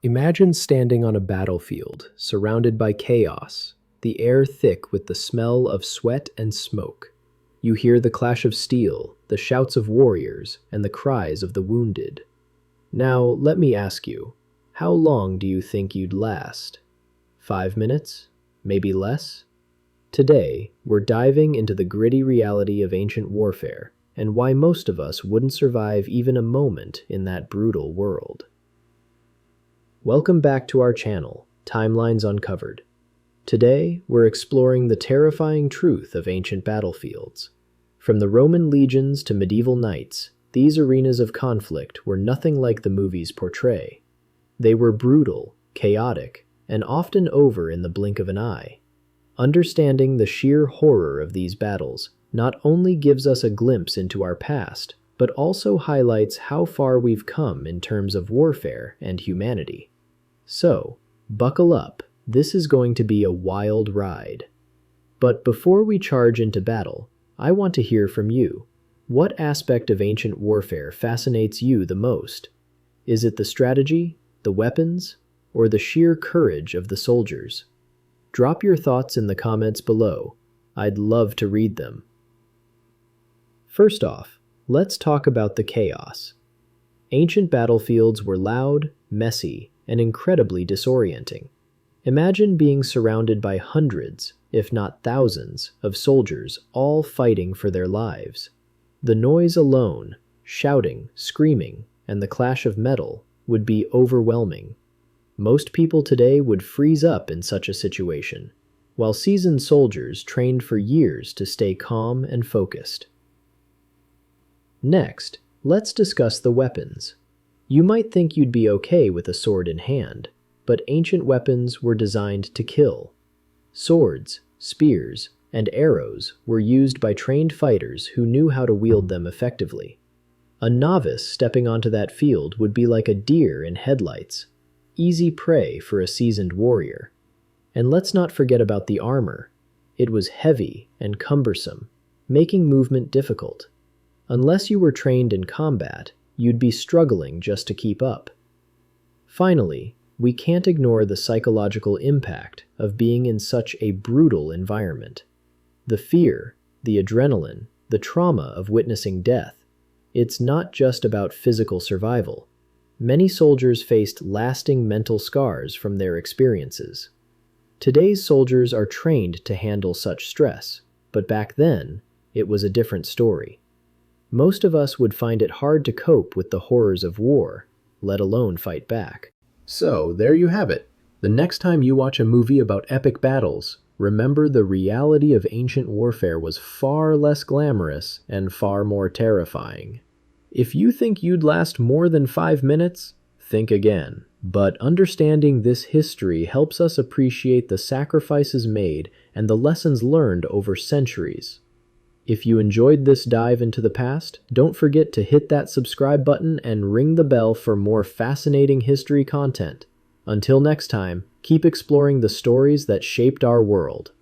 Imagine standing on a battlefield, surrounded by chaos, the air thick with the smell of sweat and smoke. You hear the clash of steel, the shouts of warriors, and the cries of the wounded. Now, let me ask you, how long do you think you'd last? 5 minutes? Maybe less? Today, we're diving into the gritty reality of ancient warfare and why most of us wouldn't survive even a moment in that brutal world. Welcome back to our channel, Timelines Uncovered. Today, we're exploring the terrifying truth of ancient battlefields. From the Roman legions to medieval knights, these arenas of conflict were nothing like the movies portray. They were brutal, chaotic, and often over in the blink of an eye. Understanding the sheer horror of these battles not only gives us a glimpse into our past, but also highlights how far we've come in terms of warfare and humanity. So, buckle up, this is going to be a wild ride. But before we charge into battle, I want to hear from you. What aspect of ancient warfare fascinates you the most? Is it the strategy, the weapons, or the sheer courage of the soldiers? Drop your thoughts in the comments below. I'd love to read them. First off, let's talk about the chaos. Ancient battlefields were loud, messy, and incredibly disorienting. Imagine being surrounded by hundreds, if not thousands, of soldiers all fighting for their lives. The noise alone, shouting, screaming, and the clash of metal would be overwhelming. Most people today would freeze up in such a situation, while seasoned soldiers trained for years to stay calm and focused. Next, let's discuss the weapons. You might think you'd be okay with a sword in hand, but ancient weapons were designed to kill. Swords, spears, and arrows were used by trained fighters who knew how to wield them effectively. A novice stepping onto that field would be like a deer in headlights, easy prey for a seasoned warrior. And let's not forget about the armor. It was heavy and cumbersome, making movement difficult. Unless you were trained in combat, you'd be struggling just to keep up. Finally, we can't ignore the psychological impact of being in such a brutal environment. The fear, the adrenaline, the trauma of witnessing death. It's not just about physical survival. Many soldiers faced lasting mental scars from their experiences. Today's soldiers are trained to handle such stress, but back then, it was a different story. Most of us would find it hard to cope with the horrors of war, let alone fight back. So, there you have it. The next time you watch a movie about epic battles, remember the reality of ancient warfare was far less glamorous and far more terrifying. If you think you'd last more than 5 minutes, think again. But understanding this history helps us appreciate the sacrifices made and the lessons learned over centuries. If you enjoyed this dive into the past, don't forget to hit that subscribe button and ring the bell for more fascinating history content. Until next time, keep exploring the stories that shaped our world.